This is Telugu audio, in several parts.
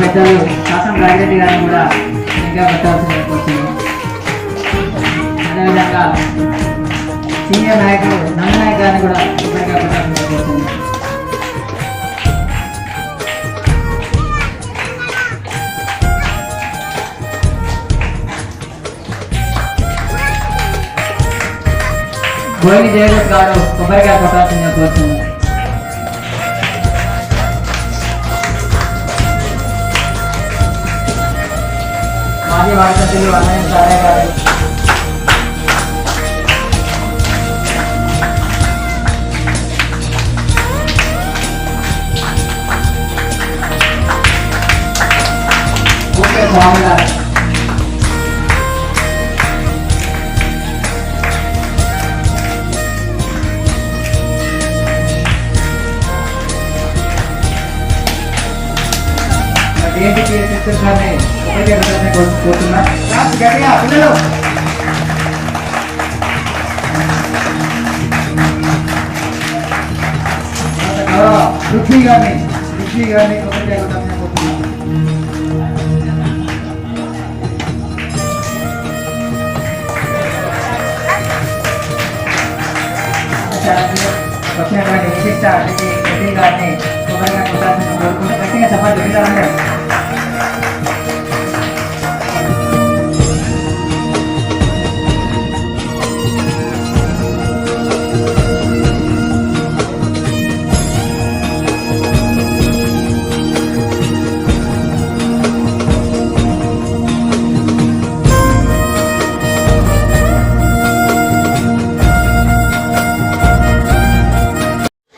పెద్దలు శాసన రాజిరెడ్డి గారిని కూడా ఇంకా పెట్టాల్సింది కోరుతున్నాం. అదేవిధంగా సీనియర్ నాయకులు నందనాయక్ గారిని కూడా కొబ్బరిగా పెట్టాల్సింది కోరుతున్నాం. గోయిని జయదత్ గారు కొబ్బరిగా పెట్టాల్సిందిగా కోరుతున్నాం. మాజీ వార్డు సభ్యులు అన్నయ్య సారయ్య గారు, స్వామి గారు, కోరుతున్నా పిల్లలు పృథ్వీ గారిని ఒకటే కోరుతున్నా. వచ్చినటువంటి విశిష్ట అతిథి పృథ్వీ గారిని కొబ్బరిగా కొట్టాల్సిన కోరుకుంటే గట్టిగా చెప్పండి వింటారంటే.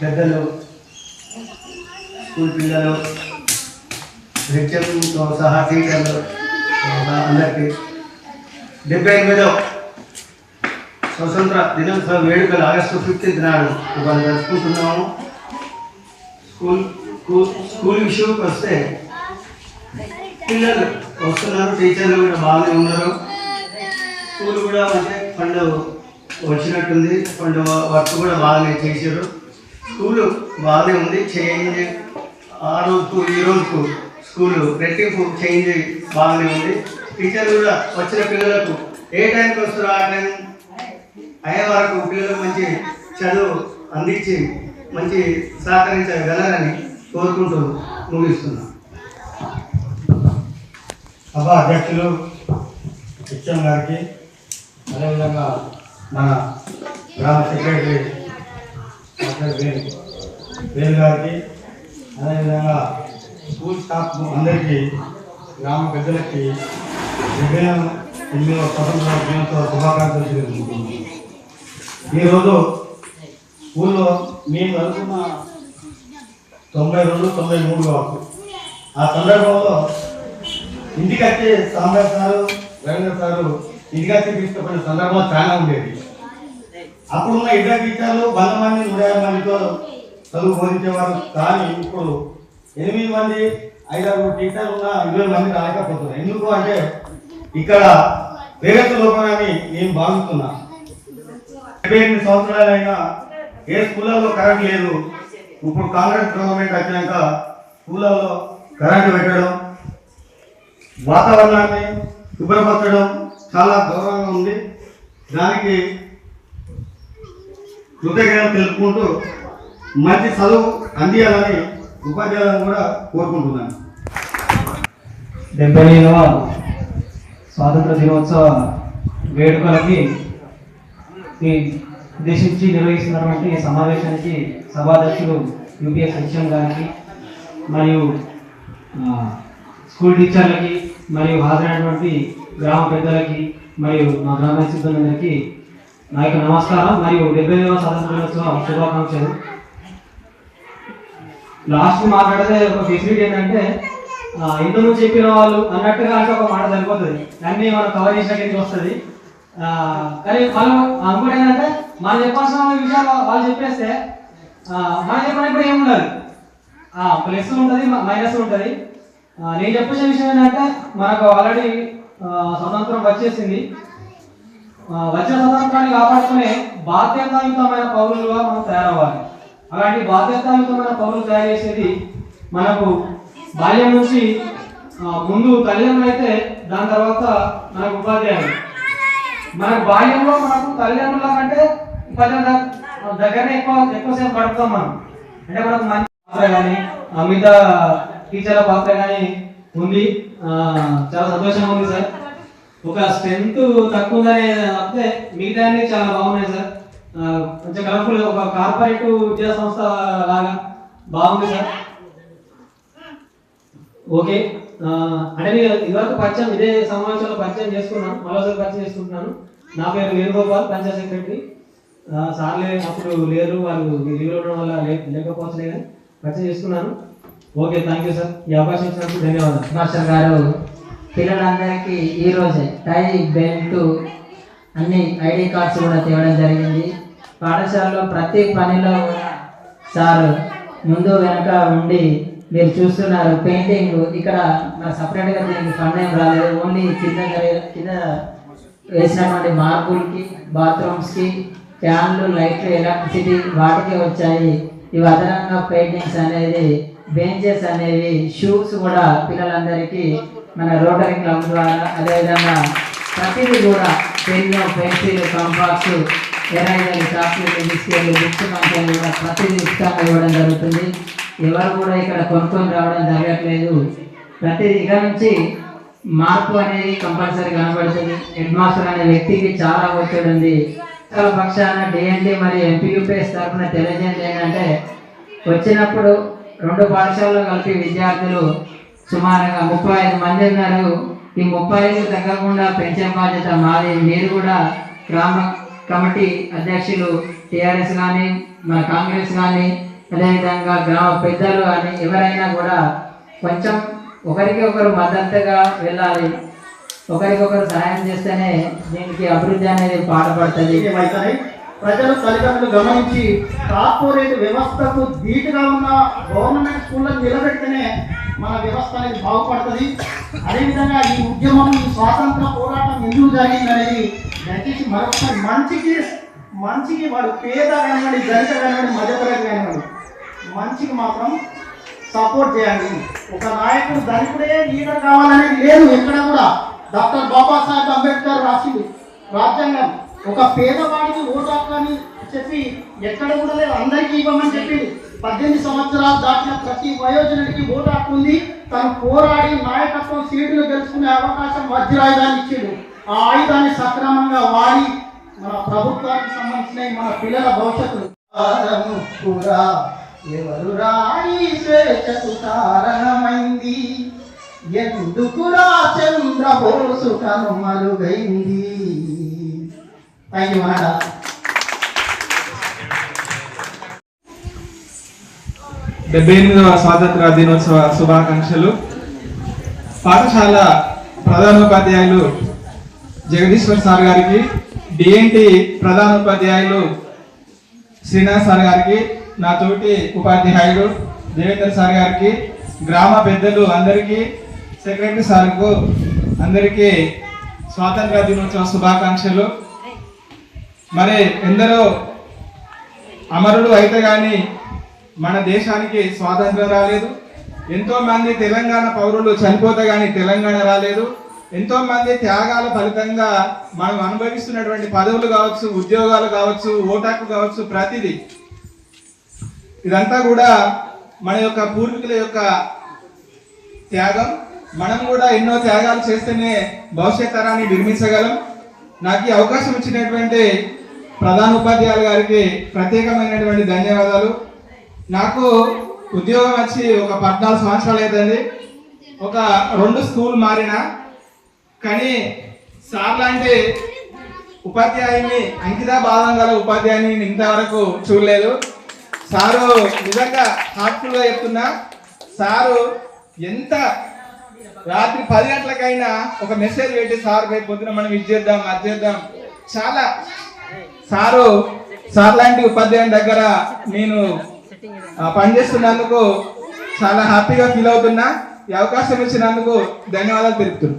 పెద్దలు, స్కూల్ పిల్లలు, లెక్చర్లతో సహా టీచర్లు అందరికీ 78వ స్వతంత్ర దినోత్సవ వేడుకలు ఆగస్టు 15 నాడు ఇవాళ జరుపుకుంటున్నాము. స్కూల్ విషయంకి వస్తే పిల్లలు వస్తున్నారు, టీచర్లు కూడా బాగానే ఉన్నారు. స్కూల్ కూడా అంటే ఫండ్ వచ్చినట్టుంది, ఫండ్ వర్క్ కూడా బాగానే చేశారు. స్కూలు బాగానే ఉంది. చేంజ్ ఆ రోజుకు ఈ రోజుకు స్కూలు రెట్టింపు చేంజ్ బాగానే ఉంది. టీచర్లు కూడా వచ్చిన పిల్లలకు ఏ టైంకి వస్తారో ఆ టైం అయ్యే వరకు పిల్లలకు మంచి చదువు అందించి మంచి సహకరించగలరని కోరుకుంటూ ముగిస్తున్నాం. సభా అధ్యక్షులు హెచ్ఎం గారికి, అదేవిధంగా మన గ్రామ సెక్రటరీ వేలు గారికి, అదేవిధంగా స్కూల్ స్టాఫ్ అందరికీ, గ్రామ పెద్దలకి 78వ స్వతంత్ర దినోత్సవ శుభాకాంక్షలు తెలుపుకుంటున్నాను. ఈరోజు స్కూల్లో మేము చదువుకున్న 92, 93 వరకు ఆ సందర్భంలో ఇంటికి వచ్చి సాంబర్ సారు, రవీంద్ర సారు ఇంటికి వచ్చి తీసుకుపోయిన సందర్భం చాలా ఉండేది. అప్పుడున్న ఇద్దరు టీచర్లు 100 మంది 150 మందితో చదువు బోధించేవారు. కానీ ఇప్పుడు 8 మంది 5-6 టీచర్లు ఉన్న 20 మంది రాలేకపోతున్నారు. ఎందుకు అంటే ఇక్కడ వేగత లోపమని నేను భావిస్తున్నా. 78 సంవత్సరాలైనా ఏ స్కూళ్ళలో కరెంట్ లేదు. ఇప్పుడు కాంగ్రెస్ గవర్నమెంట్ వచ్చినాక స్కూళ్ళలో కరెంటు పెట్టడం, వాతావరణాన్ని శుభ్రపరచడం చాలా గౌరవంగా ఉంది. దానికి కృతజ్ఞతలు తెలుపుకుంటూ మంచి చదువు అందియాలని ఉపాధ్యాయులను కూడా కోరుకుంటున్నాను. 78వ స్వాతంత్ర దినోత్సవ వేడుకలకి ఉద్దేశించి నిర్వహిస్తున్నటువంటి సమావేశానికి సభాధ్యక్షులు యూపీఎస్ హెచ్ఎం గారికి మరియు స్కూల్ టీచర్లకి మరియు హాజరైనటువంటి గ్రామ పెద్దలకి మరియు మా గ్రామ సిబ్బందికి నా యొక్క నమస్కారం మరియు 70వ స్వాతంత్ర దినోత్సవ శుభాకాంక్షలు. లాస్ట్ మాట్లాడితే ఒక ఫెసిలిటీ ఏంటంటే ఇంతకుముందు చెప్పిన వాళ్ళు అన్నట్టుగా అంటే ఒక మాట సరిపోతుంది, అన్నీ మనం కవర్ చేసినట్టు వస్తుంది. కానీ వాళ్ళు అనుకోండి ఏంటంటే మనం చెప్పాల్సిన విషయాలు వాళ్ళు చెప్పేస్తే మనం చెప్పినప్పుడు ఏముండదు, ప్లస్ ఉంటుంది మైనస్ ఉంటుంది. నేను చెప్పే విషయం ఏంటంటే మనకు ఆల్రెడీ స్వతంత్రం వచ్చేసింది. వచ్చిన స్వతంత్రాన్ని కాపాడుకునే బాధ్యతాయుతమైన పౌరులుగా మనం తయారవ్వాలి. అలాంటి బాధ్యతాయుతమైన పౌరులు తయారు చేసేది మనకు బాల్యం నుంచి ముందు తల్లిదండ్రులు అయితే దాని తర్వాత మనకు ఉపాధ్యాయులు. మనకు బాల్యంలో మనకు తల్లిదండ్రుల కంటే ఉపాధ్యాయుల దగ్గరనే ఎక్కువసేపు గడుపుతాం మనం. అంటే మనకు మంచి పాత్ర కానీ మిగతా టీచర్ల పాత్ర కానీ ఉంది. చాలా సంతోషంగా ఉంది సార్. ఒక స్ట్రెంత్ తక్కువ ఉందనే తప్పితే మిగతా అన్ని చాలా బాగున్నాయి సార్. కొంచెం కలర్ఫుల్ ఒక కార్పొరేట్ విద్యా సంస్థ లాగా బాగుంది సార్. ఓకే, అంటే నేను ఇదివరకు పరిచయం ఇదే సమావేశంలో పరిచయం చేసుకున్నాను, మరోసారి పరిచయం చేసుకుంటున్నాను. నా పేరు వేణుగోపాల్, పంచాయత్ సెక్రటరీ. సార్లే అప్పుడు లేరు, వాళ్ళు లీవ్లో ఉండడం వల్ల లేకపోతే కానీ పరిచయం చేసుకున్నాను. Okay, thank you sir. ఈ అవకాశం ఇచ్చినందుకు ధన్యవాదాలు. మాస్టర్ గారు పిల్లలందరికీ ఈరోజే టై, బెల్ట్ అన్ని ఐడి కార్డ్స్ కూడా తేవడం జరిగింది. పాఠశాలలో ప్రతి పనిలో కూడా సార్ ముందు వెనక ఉండి మీరు చూస్తున్నారు. పెయింటింగ్ ఇక్కడ నాకు సపరేట్గా దీనికి ఫండ్ ఏం రాలేదు. ఓన్లీ కింద వేసినటువంటి మార్బుల్కి, బాత్రూమ్స్కి ఫ్యాన్లు, లైట్లు, ఎలక్ట్రిసిటీ వాటికి వచ్చాయి. ఇవి అదనంగా పెయింటింగ్స్ అనేది, బెంచెస్ అనేవి, షూస్ కూడా పిల్లలందరికీ మన రోటరీ క్లబ్ ద్వారా, అదేవిధంగా ప్రతిదీ కూడా పెన్ను, పెన్సిల్, కంపాక్స్, ఎరైజర్, చాక్లెట్, బిస్కెట్లు, బుక్స్ కంపెనీ కూడా ప్రతిదీ ఉచితంగా ఇవ్వడం జరుగుతుంది. ఎవరు కూడా ఇక్కడ కొనుక్కొని రావడం జరగట్లేదు. ప్రతిదీ ఇక నుంచి మార్పు అనేది కంపల్సరీ కనబడుతుంది. హెడ్ మాస్టర్ అనే వ్యక్తికి చాలా ఒత్తిడి ఉంది. పక్షాన డిఎన్టీ మరియు ఎంపీయూపీఎస్ తరఫున తెలియజేయండి ఏంటంటే, వచ్చినప్పుడు 2 పాఠశాలలో కలిపి విద్యార్థులు సుమారుగా 35 మంది ఉన్నారు. ఈ 35 తగ్గకుండా పెంచే బాధ్యత మాది. మీరు కూడా గ్రామ కమిటీ అధ్యక్షులు టీఆర్ఎస్ కానీ, మన కాంగ్రెస్ కానీ, అదేవిధంగా గ్రామ పెద్దలు కానీ ఎవరైనా కూడా కొంచెం ఒకరికి ఒకరు మద్దతుగా వెళ్ళాలి. ఒకరికొకరు సహాయం చేస్తేనే దీనికి అభివృద్ధి అనేది పాటుపడుతుంది. ప్రజలు, తల్లిదండ్రులు గమనించి కార్పొరేట్ వ్యవస్థకు ధీటుగా ఉన్న గవర్నమెంట్ స్కూళ్ళను నిలబెడితేనే మన వ్యవస్థ అనేది బాగుపడుతుంది. అదేవిధంగా ఈ ఉద్యమం, ఈ స్వాతంత్ర పోరాటం ఎందుకు జరిగిందనేది దయచేసి మరొకసారి మంచికి వాడు పేద కానివ్వండి, దళిత కానివ్వండి, మధ్యతరగతి కానివ్వండి, మంచికి మాత్రం సపోర్ట్ చేయండి. ఒక నాయకుడు ధనికుడే లీడర్ కావాలనేది లేదు ఎక్కడ కూడా. డాక్టర్ బాబాసాహెబ్ అంబేద్కర్ రాసింది రాజ్యాంగం. ఒక పేదవాడికి ఓటు హక్కు అని చెప్పి ఎక్కడ కూడా లేదు, అందరికీ ఇవ్వమని చెప్పింది. 18 సంవత్సరాలు దాటిన ప్రతి వయోజనుడికి ఓటు హక్కు ఉంది. తను పోరాడి నాయకత్వం సీటులు గెలుచుకునే అవకాశం వజ్రాయుధాన్ని ఇచ్చిండు. ఆ ఆయుధాన్ని సక్రమంగా వాడి మన ప్రభుత్వానికి సంబంధించిన మన పిల్లల భవిష్యత్తు ఎవరు రాయి స్వేచ్ఛకు కారణమైంది, ఎందుకురా చంద్రబోసు కనుమరుగైంది. Thank you madam. 78వ స్వాతంత్ర దినోత్సవ శుభాకాంక్షలు. పాఠశాల ప్రధానోపాధ్యాయులు జగదీశ్వర్ సార్ గారికి, డిఎన్టీ ప్రధానోపాధ్యాయులు శ్రీనాథ్ సార్ గారికి, నా తోటి ఉపాధ్యాయుడు దేవేందర్ సార్ గారికి, గ్రామ పెద్దలు అందరికీ, సెక్రటరీ సార్కు అందరికీ స్వాతంత్ర దినోత్సవ శుభాకాంక్షలు. మరి ఎందరో అమరులు అయితే కానీ మన దేశానికి స్వాతంత్రం రాలేదు. ఎంతోమంది తెలంగాణ పౌరులు చనిపోతే కానీ తెలంగాణ రాలేదు. ఎంతోమంది త్యాగాల ఫలితంగా మనం అనుభవిస్తున్నటువంటి పదవులు కావచ్చు, ఉద్యోగాలు కావచ్చు, ఓటాకు కావచ్చు, ప్రతిదీ ఇదంతా కూడా మన యొక్క పూర్వీకుల యొక్క త్యాగం. మనం కూడా ఎన్నో త్యాగాలు చేస్తేనే భవిష్యత్ తరాన్ని నిర్మించగలం. నాకు ఈ అవకాశం ఇచ్చినటువంటి ప్రధాన ఉపాధ్యాయులు గారికి ప్రత్యేకమైనటువంటి ధన్యవాదాలు. నాకు ఉద్యోగం వచ్చి ఒక 14 సంవత్సరాలు అవుతుంది. ఒక 2 స్కూల్ మారినా కానీ సార్ లాంటి ఉపాధ్యాయుని, అంకిత భావం గల ఉపాధ్యాయుని ఇంతవరకు చూడలేదు. సారు నిజంగా హార్ట్ఫుల్గా చెప్తున్నా, సారు ఎంత రాత్రి 10 గంటలకైనా ఒక మెసేజ్ పెట్టి సార్ రేపు పొద్దున మనం ఇది చేద్దాం, అది చేద్దాం. చాలా సార్ లాంటి ఉపాధ్యాయుని దగ్గర నేను పనిచేస్తున్నందుకు చాలా హ్యాపీగా ఫీల్ అవుతున్నా. ఈ అవకాశం ఇచ్చినందుకు ధన్యవాదాలు తెలుపుతున్నా.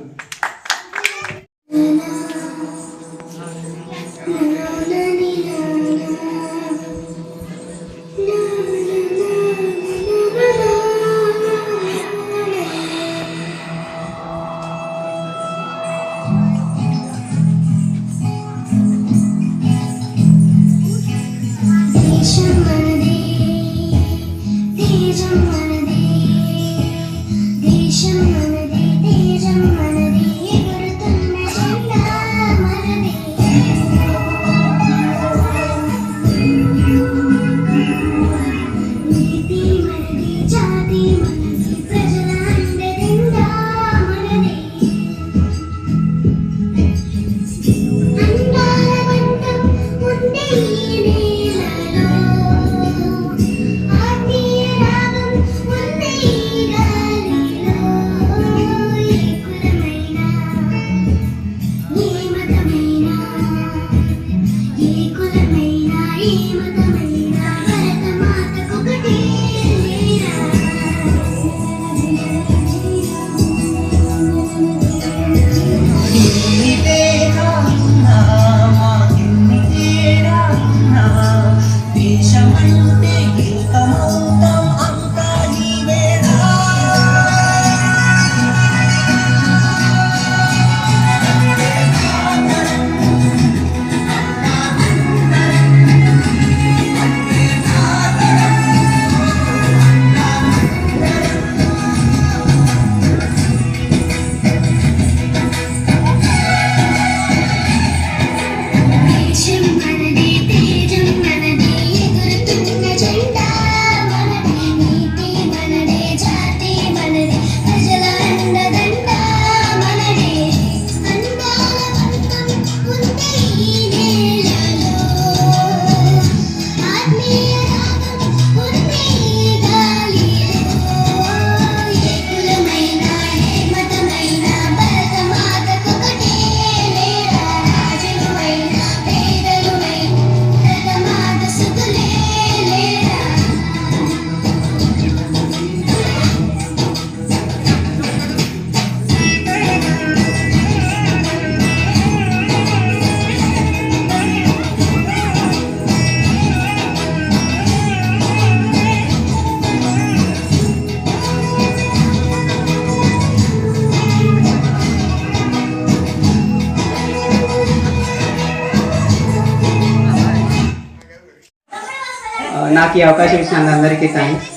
నాకు ఈ అవకాశం ఇచ్చిన అందరికీ thanks.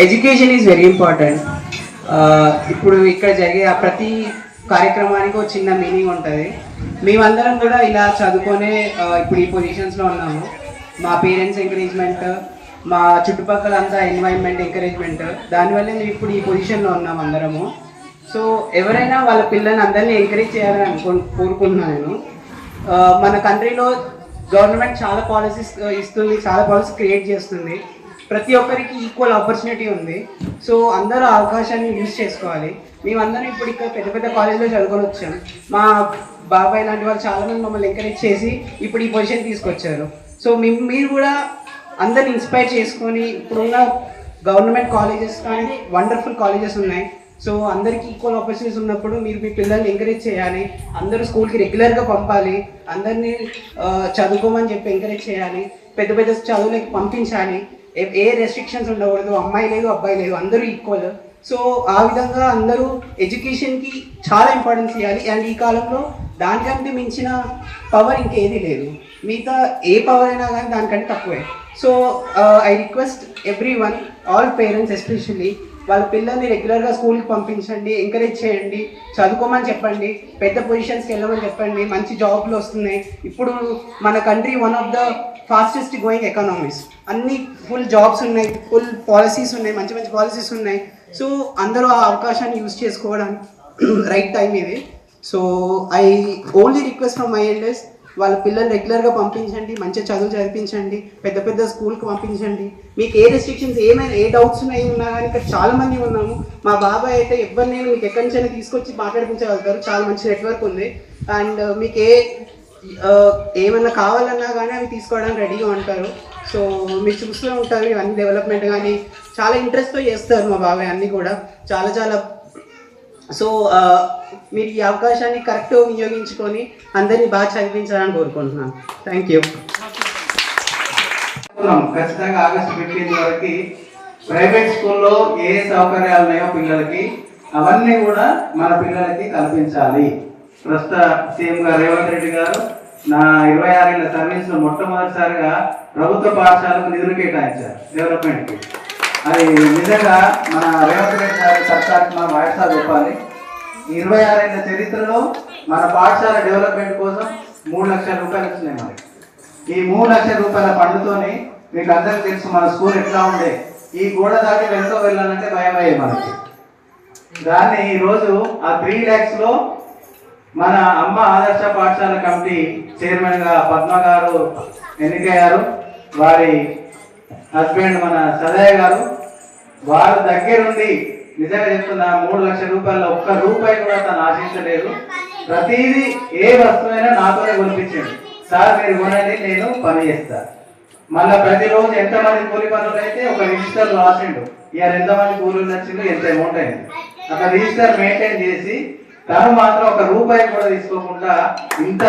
Education is very important. ఇప్పుడు ఇక్కడ జరిగే ప్రతి కార్యక్రమానికి ఒక చిన్న మీనింగ్ ఉంటుంది. మేమందరం కూడా ఇలా చదువుకొనే ఇప్పుడు ఈ పొజిషన్స్లో ఉన్నాము. మా పేరెంట్స్ ఎంకరేజ్మెంట్, మా చుట్టుపక్కల అంతా ఎన్వైరన్మెంట్ ఎంకరేజ్మెంట్, దానివల్ల మేము ఇప్పుడు ఈ పొజిషన్లో ఉన్నాం అందరము. సో ఎవరైనా వాళ్ళ పిల్లల్ని అందరినీ ఎంకరేజ్ చేయాలని కోరుకుంటున్నాను నేను. మన కంట్రీలో గవర్నమెంట్ చాలా పాలసీస్ ఇస్తుంది, చాలా పాలసీస్ క్రియేట్ చేస్తుంది. ప్రతి ఒక్కరికి ఈక్వల్ ఆపర్చునిటీ ఉంది. సో అందరూ ఆ అవకాశాన్ని యూజ్ చేసుకోవాలి. మేమందరం ఇప్పుడు ఇక్కడ పెద్ద పెద్ద కాలేజ్లో చదువుకొని వచ్చాం. మా బాబాయ్ లాంటి వాళ్ళు చాలామంది మమ్మల్ని ఎంకరేజ్ చేసి ఇప్పుడు ఈ పొజిషన్ తీసుకొచ్చారు. సో మీరు కూడా అందరిని ఇన్స్పైర్ చేసుకొని, ఇప్పుడున్న గవర్నమెంట్ కాలేజెస్ కానీ వండర్ఫుల్ కాలేజెస్ ఉన్నాయి. సో అందరికీ ఈక్వల్ ఆపర్చునిటీస్ ఉన్నప్పుడు మీరు మీ పిల్లల్ని ఎంకరేజ్ చేయాలి. అందరూ స్కూల్కి రెగ్యులర్గా పంపాలి. అందరినీ చదువుకోమని చెప్పి ఎంకరేజ్ చేయాలి. పెద్ద పెద్ద చదువులకి పంపించాలి. ఏ రెస్ట్రిక్షన్స్ ఉండకూడదు. అమ్మాయి లేదు, అబ్బాయి లేదు, అందరూ ఈక్వల్. సో ఆ విధంగా అందరూ ఎడ్యుకేషన్కి చాలా ఇంపార్టెన్స్ ఇవ్వాలి. అండ్ ఈ కాలంలో దానికంటే మించిన పవర్ ఇంకేది లేదు. మిగతా ఏ పవర్ అయినా కానీ దానికంటే తక్కువే. So I request every one, all parents especially, వాళ్ళ పిల్లల్ని రెగ్యులర్గా స్కూల్కి పంపించండి, ఎంకరేజ్ చేయండి, చదువుకోమని చెప్పండి, పెద్ద పొజిషన్స్కి వెళ్ళమని చెప్పండి. మంచి జాబ్లు వస్తున్నాయి. ఇప్పుడు మన country one of the fastest going economies. అన్ని ఫుల్ జాబ్స్ ఉన్నాయి, ఫుల్ పాలసీస్ ఉన్నాయి, మంచి మంచి పాలసీస్ ఉన్నాయి. సో అందరూ ఆ అవకాశాన్ని యూజ్ చేసుకోవడానికి రైట్ టైం ఇది. So I only request from my end, వాళ్ళ పిల్లలు రెగ్యులర్గా పంపించండి, మంచిగా చదువు చదివించండి, పెద్ద పెద్ద స్కూల్కి పంపించండి. మీకు ఏ రెస్ట్రిక్షన్స్ ఏమైనా ఏ డౌట్స్ ఉన్నాయి ఉన్నా కానీ ఇక్కడ చాలామంది ఉన్నాము. మా బాబాయ్ అయితే ఎవరినైనా మీకు ఎక్కడి నుంచైనా తీసుకొచ్చి మాట్లాడిపించగలుగుతారు. చాలా మంచి నెట్వర్క్ ఉంది. అండ్ మీకు ఏమన్నా కావాలన్నా కానీ అవి తీసుకోవడానికి రెడీగా ఉంటారు. సో మీరు చూస్తూ ఉంటారు ఇవన్నీ డెవలప్మెంట్ కానీ చాలా ఇంట్రెస్ట్తో చేస్తారు మా బాబాయ్ అన్నీ కూడా చాలా చాలా. సో మీరు ఈ అవకాశాన్ని కరెక్ట్గా వినియోగించుకొని అందరినీ బాగా చదివించాలని కోరుకుంటున్నాను. Thank you. ఖచ్చితంగా ఆగస్టు 15 వరకు ప్రైవేట్ స్కూల్లో ఏ సౌకర్యాలు ఉన్నాయో పిల్లలకి అవన్నీ కూడా మన పిల్లలకి కల్పించాలి. ప్రస్తుత సీఎం గారు రేవంత్ రెడ్డి గారు నా 26 ఏళ్ల సర్వీస్లో మొట్టమొదటిసారిగా ప్రభుత్వ పాఠశాలకు నిధులు కేటాయించారు డెవలప్మెంట్కి. అది నిజంగా మన రేవంత్ రెడ్డి గారి సర్కార్కి మనం వాయిస్గా చెప్పాలి. 26 ఏళ్ల చరిత్రలో మన పాఠశాల డెవలప్మెంట్ కోసం 3 లక్షల రూపాయలు వచ్చినాయి. మనకి ఈ 3 లక్షల రూపాయల ఫండ్తోని మీకు అందరికీ తెలుసు మన స్కూల్ ఎట్లా ఉండే. ఈ గోడ దాటి వెళ్తూ వెళ్ళాలంటే భయం అయ్యే మనకి. దాన్ని ఈరోజు ఆ 3 lakhsలో మన అమ్మ ఆదర్శ పాఠశాల కమిటీ చైర్మన్గా పద్మ గారు ఎన్నికయ్యారు. వారి హస్బెండ్ మన సదయ్య గారు, వారి దగ్గరుండి నిజంగా చెప్తున్నా 3 లక్షల రూపాయల ఒక్క రూపాయి కూడా తను ఆశించలేదు. ప్రతిదీ ఏ వస్తువైనా నాతోనే కొనిపించండి. సార్ మీరు కొనండి, నేను పని చేస్తా. మళ్ళీ ప్రతిరోజు ఎంతమంది కూలి పనులు అయితే ఒక రిజిస్టర్ రాసిండు. ఇవాళ ఎంతమంది కూలీలు వచ్చిండు, ఎంత అమౌంట్ అయింది, ఒక రిజిస్టర్ మెయింటైన్ చేసి తను మాత్రం ఒక రూపాయి కూడా తీసుకోకుండా ఇంత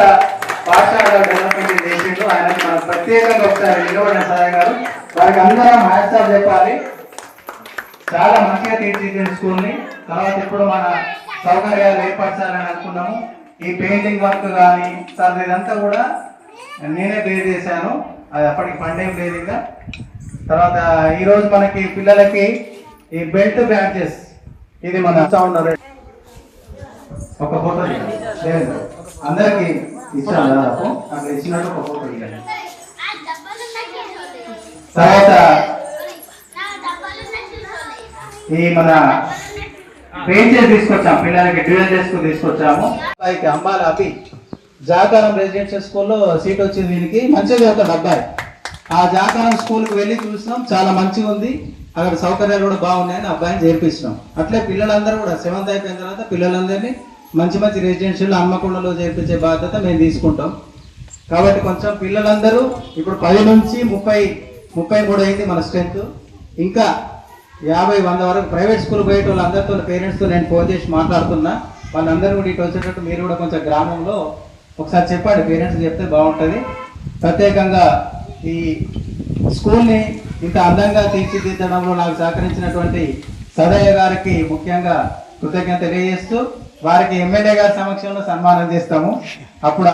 పాఠశాల డెవలప్మెంట్ చేసిండు. ఆయనకు మనం ప్రత్యేకంగా ఒకసారి నిలబడిన సదయ్య గారు, వారికి అందరం హ్యాట్సాప్ చెప్పాలి. చాలా మంచిగా తీర్చిదిద్దిన స్కూల్ని. తర్వాత ఇప్పుడు మన సౌకర్యాలు ఏర్పరచాలని అనుకున్నాము. ఈ పెయింటింగ్ వర్క్ కానీ సార్ ఇదంతా కూడా నేనే బేర్ చేశాను. అది అప్పటికి పండేం లేదు ఇంకా. తర్వాత ఈరోజు మనకి పిల్లలకి ఈ బెల్ట్ బ్యాడ్జెస్, ఇది మన ఉన్నారు. ఒక ఫోటో లేదు అందరికి ఇచ్చాను దాదాపు, అక్కడ ఇచ్చినట్టు ఒక ఫోటో ఇవ్వండి. తర్వాత ఈ మన బెంచెస్ తీసుకొచ్చాము, పిల్లలకి డ్యూయల్ డెస్క్ తీసుకొచ్చాము. అంబాల అభి జాకారం రెసిడెన్షియల్ స్కూల్లో సీట్ వచ్చింది. దీనికి మంచిగా చదువుతాడు అబ్బాయి. ఆ జాకారం స్కూల్కి వెళ్ళి చూసినాం, చాలా మంచిగా ఉంది. అక్కడ సౌకర్యాలు కూడా బాగున్నాయని అబ్బాయిని చేర్పించినాం. అట్లే పిల్లలందరూ కూడా 7th అయిపోయిన తర్వాత పిల్లలందరినీ మంచి మంచి రెసిడెన్షియల్ హన్మకొండలో చేర్పించే బాధ్యత మేము తీసుకుంటాం. కాబట్టి కొంచెం పిల్లలందరూ ఇప్పుడు 10 నుంచి 33 అయింది మన స్ట్రెంత్. ఇంకా 50-100 వరకు ప్రైవేట్ స్కూల్ పోయే వాళ్ళందరితో పేరెంట్స్తో నేను ఫోన్ చేసి మాట్లాడుతున్నా. వాళ్ళందరూ కూడా ఇటు వచ్చేటట్టు మీరు కూడా కొంచెం గ్రామంలో ఒకసారి చెప్పండి, పేరెంట్స్ చెప్తే బాగుంటుంది. ప్రత్యేకంగా ఈ స్కూల్ని ఇంత అందంగా తీర్చిదిద్దడంలో నాకు సహకరించినటువంటి సదయ్య గారికి ముఖ్యంగా కృతజ్ఞత తెలియజేస్తూ వారికి ఎమ్మెల్యే గారి సమక్షంలో సన్మానం చేస్తాము. అప్పుడు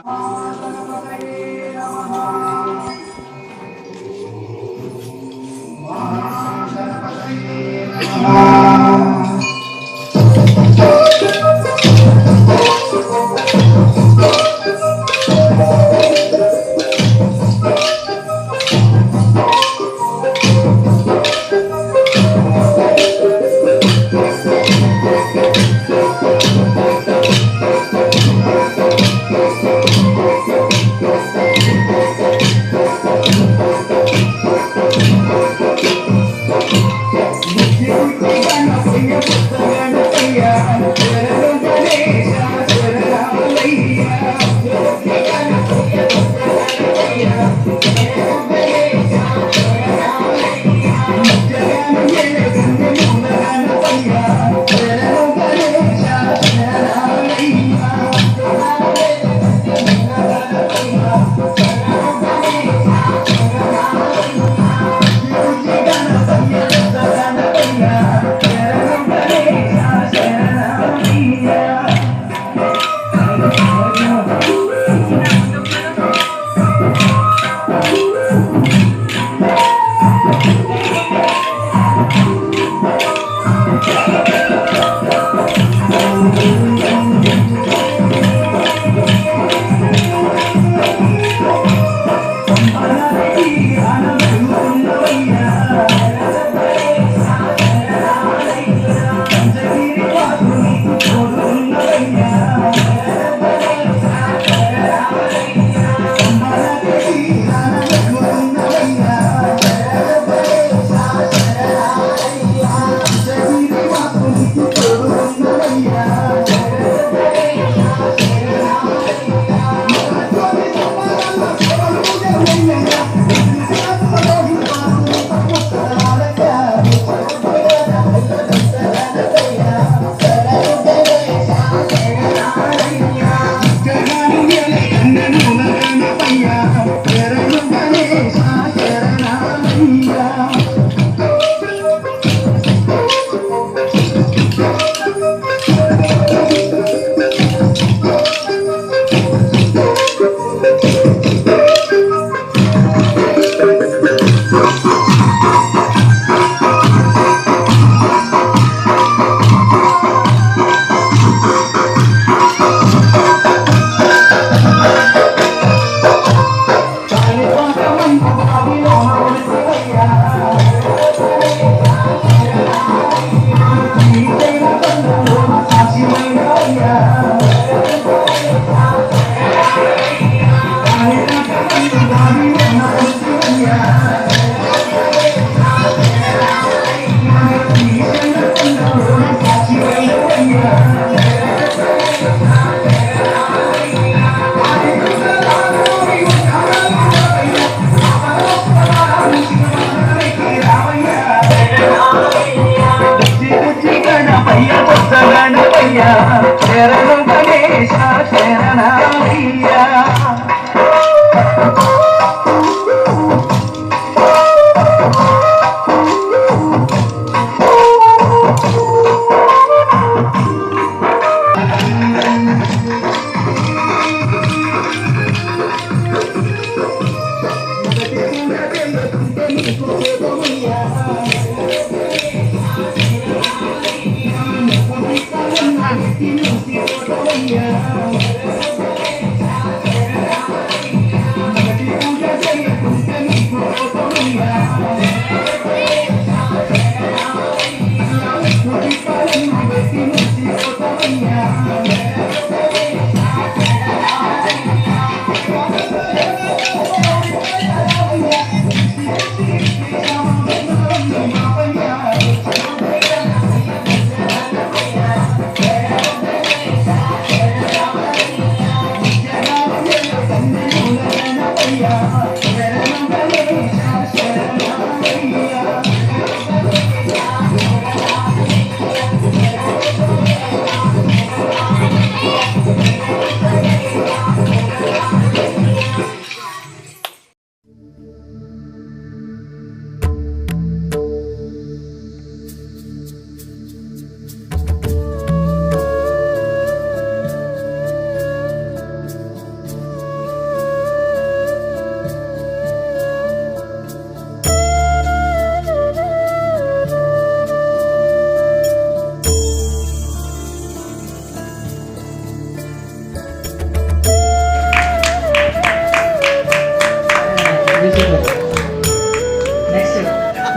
శరణు గణేశ శరణమయ్యా.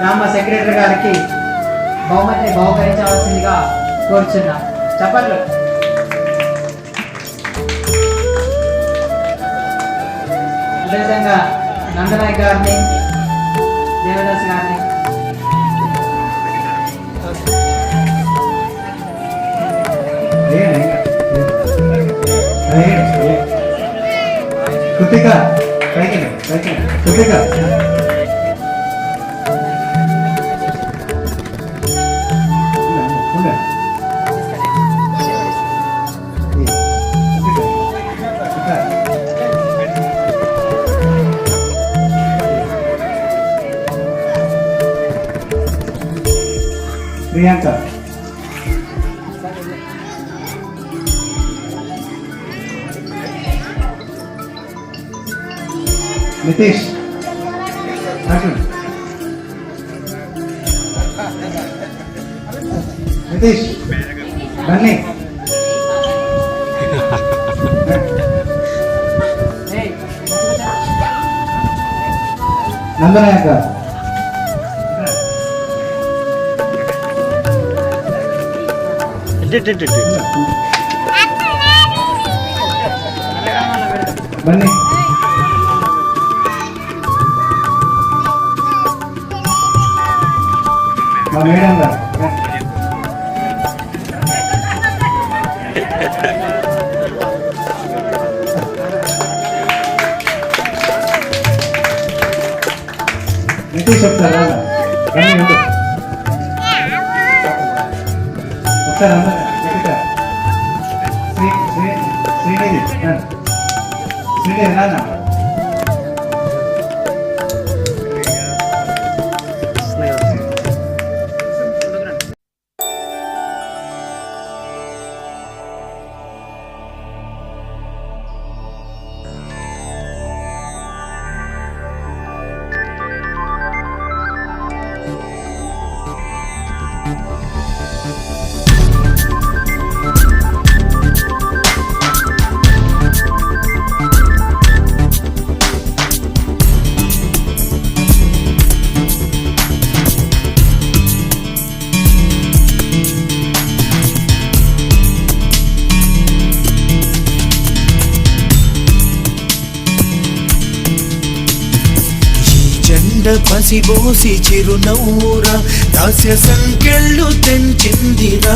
గ్రామ సెక్రటరీ గారికి బహుమతిని బహుకరించవలసిందిగా కోరుచున్నాం. చెప్పట్లు. అదేవిధంగా నందనాయక్ గారిని, దేవదాస్ గారిని, కృతిక కృతిక ప్రియాంక నితీష్ నితీష్ బన్నీ నందనాయక బన్నీ మా మేడం గారు నితీష్ చెప్తారా ఒకసారి శ్రీనిధి శ్రీనిధి నాన్న పసిబోసి చిరునవ్వురా దాస్య సంకెళ్ళు తెంచిందిరా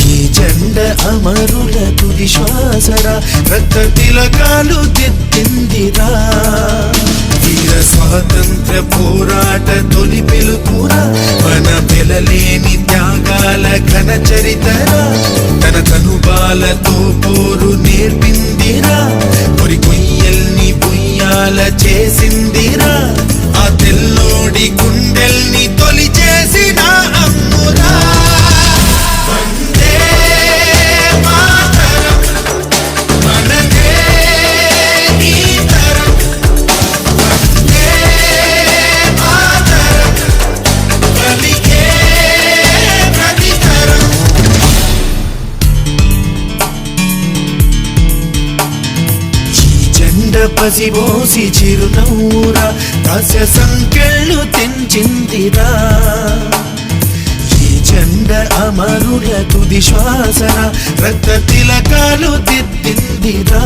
ఈ జెండ అమరుల తుది శ్వాసరా రక్త తిలకాలు దిద్దిందిరా వీర స్వాతంత్ర పోరాట తొలి పిలుపురా మన వెలలేని త్యాగాల ఘన చరితరా తన తనుబాలతో పోరు నేర్పిందిరా పొరి కొయ్యల్ని బుయ్యాల చేసిందిరా ఆ తెల్లోడి గుండెల్ని తొలి చేసిన అమ్మురా వందే మాతరం మనదే ఈ తరం వందే మాతరం పలికే ప్రతి తరం పసిబోసి చిరునవ్వురా దాస్య సంకెళ్ళు తెంచిందిరా ఈ జెండ అమరుల తుది శ్వాసరా రక్త తిలకాలు దిద్దిందిరా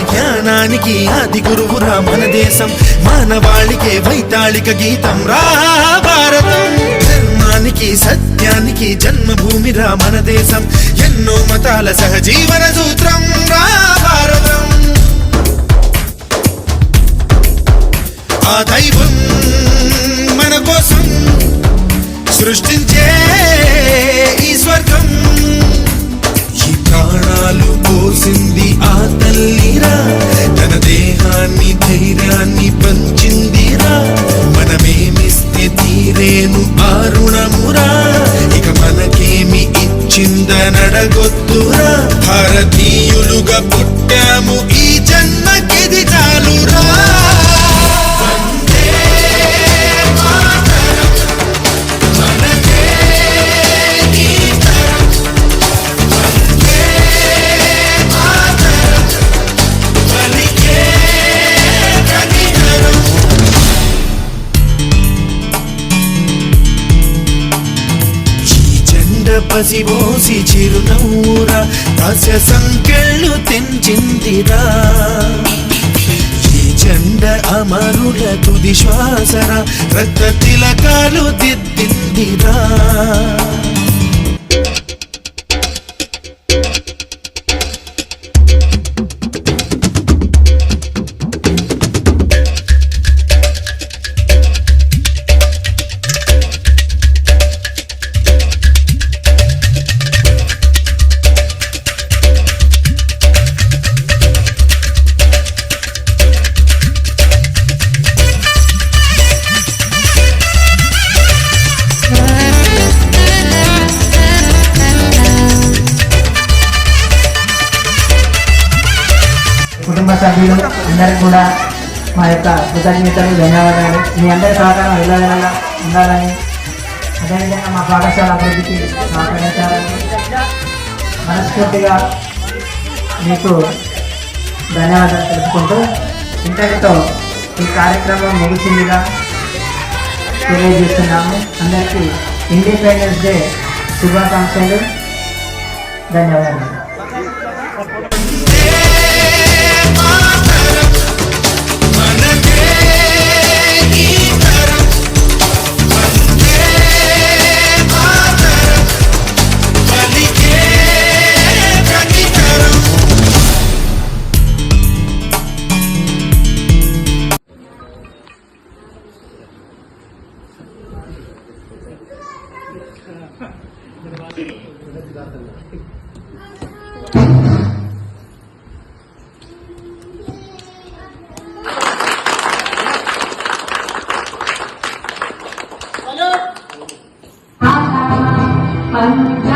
జ్ఞానానికి ఆది గురువురా మన దేశం మానవాళికే వైతాళిక గీతం రా భారతం ధర్మానికి సత్యానికి జన్మభూమిరా మన దేశం ఎన్నో మతాల సహజీవన సూత్రం రా భారతం ఆ దైవం మన కోసం సృష్టించే ఈ స్వర్గం. ఈ ప్రాణాలు పోసింది ఆ తల్లిరా, తన దేహాన్ని ధైర్యాన్ని పంచిందిరా. మనమేమిస్తే తీరేను ఆ రుణమురా, ఇక మనకేమి ఇచ్చిందనడగొద్దురా. భారతీయులుగా పుట్టాము ఈ జన్మకిది చాలురా. పసిబోసి చిరునవ్వురా, దాస్య సంకెళ్ళు తెంచిందిరా. ఈ జెండ అమరుల తుది శ్వాసరా, రక్త తిలకాలు దిద్దిందిరా. కుటుంబ సభ్యులు అందరికి కూడా మా యొక్క కృతజ్ఞతలు, ధన్యవాదాలు. మీ అందరి సహకారం ఎలాగైనా ఉండాలని, అదేవిధంగా మా పాఠశాల అభివృద్ధికి సహకరించాలని మనస్ఫూర్తిగా మీకు ధన్యవాదాలు తెలుపుకుంటూ ఇంతటితో ఈ కార్యక్రమం ముగిసిందిగా తెలియజేస్తున్నాము. అందరికీ ఇండిపెండెన్స్ డే శుభాకాంక్షలు, ధన్యవాదాలు. Hello.